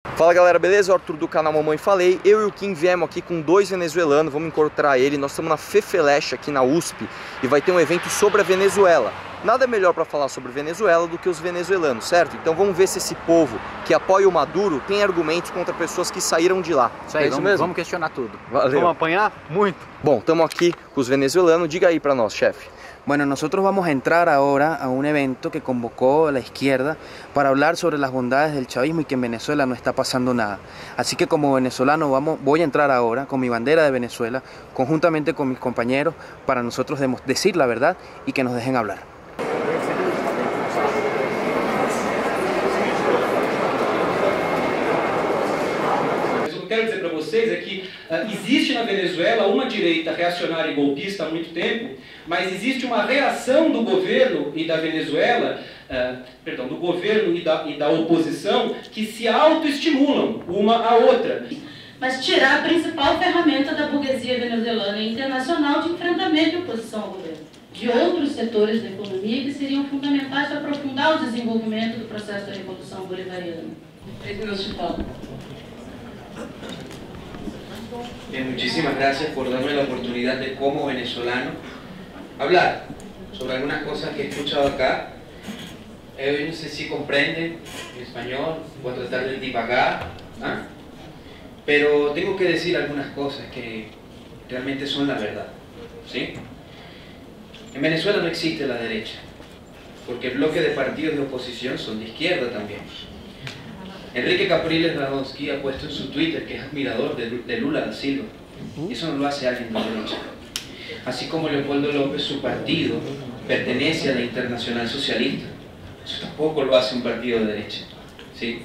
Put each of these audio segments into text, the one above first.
Fala galera, beleza? Arthur do canal Mamãe Falei. Eu e o Kim viemos aqui com dois venezuelanos, vamos encontrar ele. Nós estamos na FEFELESH aqui na USP e vai ter um evento sobre a Venezuela. Nada melhor para falar sobre Venezuela do que os venezuelanos, certo? Então vamos ver se esse povo que apoia o Maduro tem argumentos contra pessoas que saíram de lá. Isso aí, vamos questionar tudo. Valeu. Vamos apanhar? Muito. Bom, estamos aqui com os venezuelanos. Diga aí para nós, chefe. Bueno, nosotros vamos a entrar ahora a un evento que convocó a la izquierda para hablar sobre las bondades del chavismo y que en Venezuela no está pasando nada. Así que como venezolano voy a entrar ahora con mi bandera de Venezuela, conjuntamente con mis compañeros, para nosotros decir la verdad y que nos dejen hablar. O que eu quero dizer para vocês é que existe na Venezuela uma direita reacionária e golpista há muito tempo, mas existe uma reação do governo e da Venezuela, do governo e da oposição, que se autoestimulam uma à outra. Mas tirar a principal ferramenta da burguesia venezuelana e internacional de enfrentamento e oposição ao governo. De outros setores da economia que seriam fundamentais para aprofundar o desenvolvimento do processo da Revolução Bolivariana. Bien, muchísimas gracias por darme la oportunidad de, como venezolano, hablar sobre algunas cosas que he escuchado acá. Yo no sé si comprenden español, voy a tratar de divagar, pero tengo que decir algunas cosas que realmente son la verdad, ¿sí? En Venezuela no existe la derecha, porque el bloque de partidos de oposición son de izquierda también. Enrique Capriles Radonsky ha puesto en su Twitter que es admirador de Lula da Silva. Y eso no lo hace alguien de derecha. Así como Leopoldo López, su partido pertenece a la Internacional Socialista. Eso tampoco lo hace un partido de derecha, ¿sí?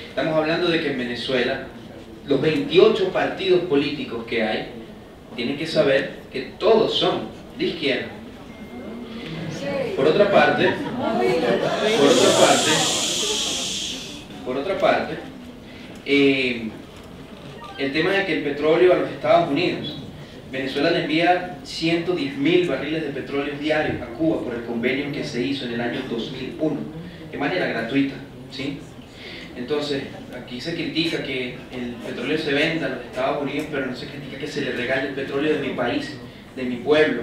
Estamos hablando de que en Venezuela los 28 partidos políticos que hay tienen que saber que todos son de izquierda. Por otra parte, el tema de que el petróleo a los Estados Unidos, Venezuela le envía 110.000 barriles de petróleo diarios a Cuba por el convenio que se hizo en el año 2001, de manera gratuita, ¿sí? Entonces, aquí se critica que el petróleo se venda a los Estados Unidos, pero no se critica que se le regale el petróleo de mi país, de mi pueblo,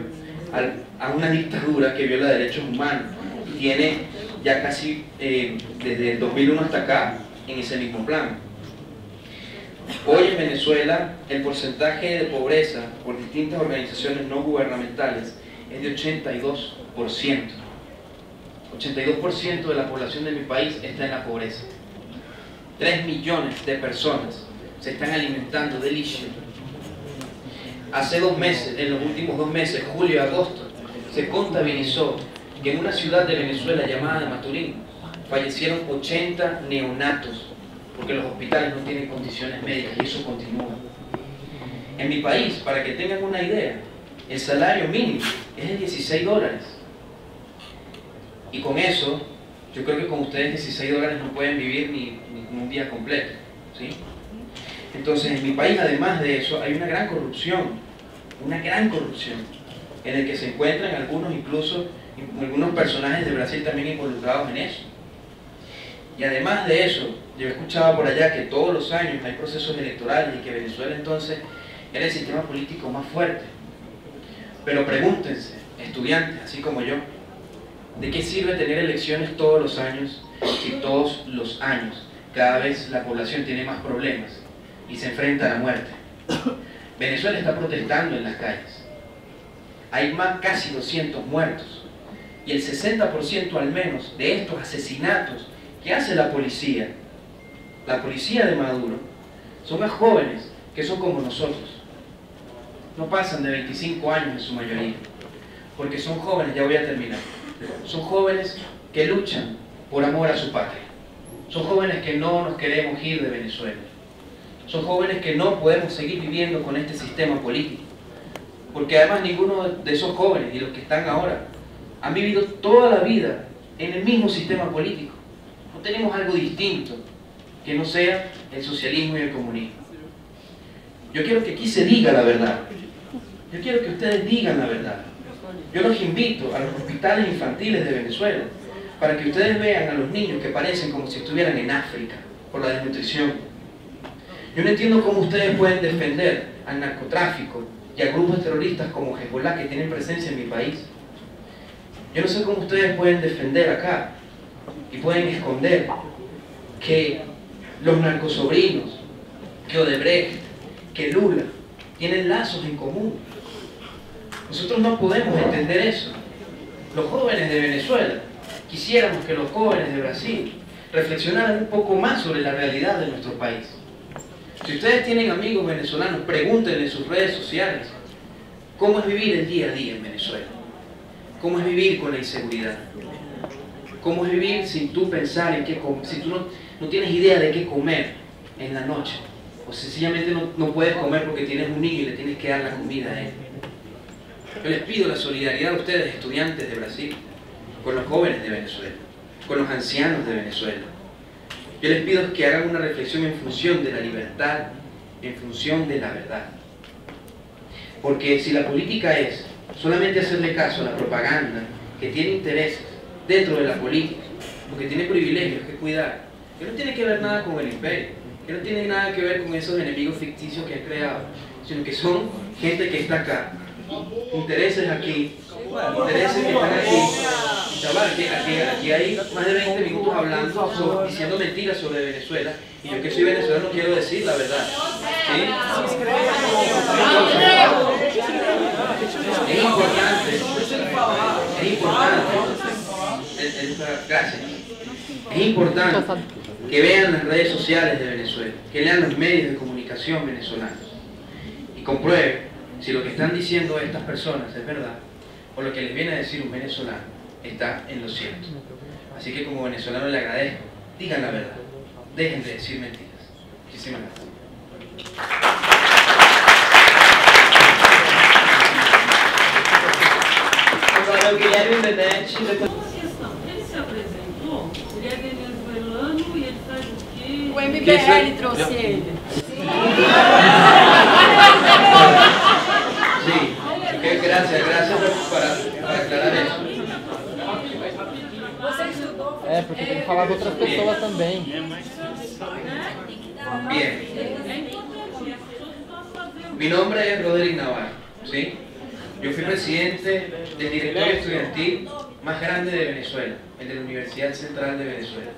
a una dictadura que viola derechos humanos y tiene ya casi desde el 2001 hasta acá en ese mismo plan. Hoy en Venezuela el porcentaje de pobreza por distintas organizaciones no gubernamentales es de 82%. 82% de la población de mi país está en la pobreza. 3 millones de personas se están alimentando de licho. Hace 2 meses, en los últimos 2 meses, julio y agosto, se contabilizó que en una ciudad de Venezuela llamada Maturín fallecieron 80 neonatos porque los hospitales no tienen condiciones médicas y eso continúa. En mi país, para que tengan una idea, el salario mínimo es de $16. Y con eso, yo creo que con ustedes $16 no pueden vivir ni un día completo, ¿sí? Entonces, en mi país, además de eso, hay una gran corrupción, en el que se encuentran algunos personajes de Brasil también involucrados en eso. Y además de eso, yo he escuchado por allá que todos los años hay procesos electorales y que Venezuela entonces era el sistema político más fuerte. Pero pregúntense, estudiantes, así como yo, ¿de qué sirve tener elecciones todos los años si todos los años cada vez la población tiene más problemas y se enfrenta a la muerte? Venezuela está protestando en las calles. Hay casi 200 muertos. Y el 60% al menos de estos asesinatos que hace la policía de Maduro, son más jóvenes que son como nosotros. No pasan de 25 años en su mayoría. Porque son jóvenes, ya voy a terminar, son jóvenes que luchan por amor a su patria. Son jóvenes que no nos queremos ir de Venezuela. Son jóvenes que no podemos seguir viviendo con este sistema político. Porque además ninguno de esos jóvenes y los que están ahora han vivido toda la vida en el mismo sistema político. No tenemos algo distinto que no sea el socialismo y el comunismo. Yo quiero que aquí se diga la verdad. Yo quiero que ustedes digan la verdad. Yo los invito a los hospitales infantiles de Venezuela para que ustedes vean a los niños que parecen como si estuvieran en África por la desnutrición. Yo no entiendo cómo ustedes pueden defender al narcotráfico y a grupos terroristas como Hezbollah que tienen presencia en mi país. Yo no sé cómo ustedes pueden defender acá y pueden esconder que los narcosobrinos, que Odebrecht, que Lula tienen lazos en común. Nosotros no podemos entender eso. Los jóvenes de Venezuela, quisiéramos que los jóvenes de Brasil reflexionaran un poco más sobre la realidad de nuestro país. Si ustedes tienen amigos venezolanos, pregúntenle en sus redes sociales cómo es vivir el día a día en Venezuela, cómo es vivir con la inseguridad, cómo es vivir sin tú pensar en qué comer, si tú no tienes idea de qué comer en la noche, o sencillamente no puedes comer porque tienes un niño y le tienes que dar la comida a él. Yo les pido la solidaridad a ustedes, estudiantes de Brasil, con los jóvenes de Venezuela, con los ancianos de Venezuela. Yo les pido que hagan una reflexión en función de la libertad, en función de la verdad. Porque si la política es solamente hacerle caso a la propaganda que tiene intereses dentro de la política, porque tiene privilegios que cuidar, que no tiene que ver nada con el imperio, que no tiene nada que ver con esos enemigos ficticios que han creado, sino que son gente que está acá, intereses aquí, intereses que están aquí. Chaval, aquí hay más de 20 minutos hablando, diciendo mentiras sobre Venezuela, y yo que soy venezolano quiero decir la verdad. ¿Sí? Es importante, gracias. Es importante que vean las redes sociales de Venezuela, que lean los medios de comunicación venezolanos y comprueben si lo que están diciendo estas personas es verdad o lo que les viene a decir un venezolano está en lo cierto. Así que como venezolano le agradezco, digan la verdad, dejen de decir mentiras. Muchísimas gracias. Agora o Guilherme Benetti. Ele se apresentou, ele é venezuelano e ele faz o quê? O MBL trouxe ele. Sí, gracias para aclarar eso. Porque tem que falar de outras pessoas também. Bien. Mi nombre es Roderick Navarro, ¿sí? Yo fui presidente del directorio estudiantil más grande de Venezuela, el de la Universidad Central de Venezuela.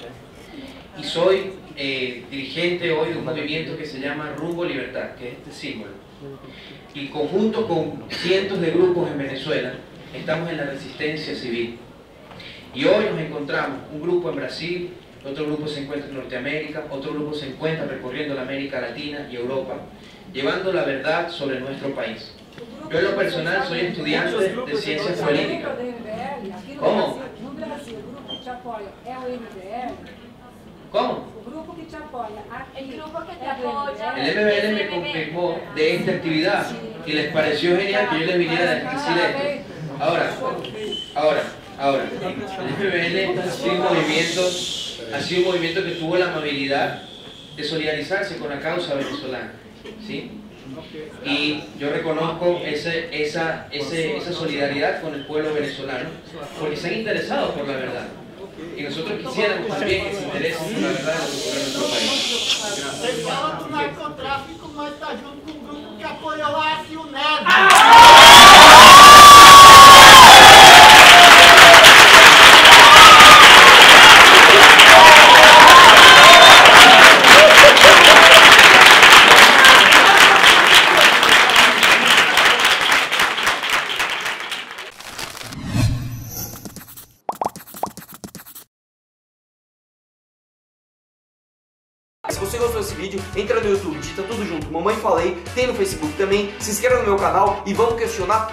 Y soy dirigente hoy de un movimiento que se llama Rumbo Libertad, que es este símbolo. Y conjunto con cientos de grupos en Venezuela, estamos en la resistencia civil. Y hoy nos encontramos, un grupo en Brasil, otro grupo se encuentra en Norteamérica, otro grupo se encuentra recorriendo la América Latina y Europa, llevando la verdad sobre nuestro país. Yo en lo personal soy estudiante de ciencias políticas. ¿Cómo? ¿Cómo? El MBL me confirmó de esta actividad y les pareció genial que yo les viniera a decir esto. Ahora, el MBL ha sido un movimiento que tuvo la amabilidad de solidarizarse con la causa venezolana, ¿sí? Y yo reconozco esa solidaridad con el pueblo venezolano porque se han interesado por la verdad. Y nosotros quisiéramos también que se interesen por la verdad de lo que ocurre en nuestro país. Você fala do narcotráfico, mas está junto com um grupo que apoiou a Aécio Neves. Se você gostou desse vídeo, entra no YouTube, digita tudo junto, Mamãe Falei, tem no Facebook também, se inscreva no meu canal e vamos questionar tudo.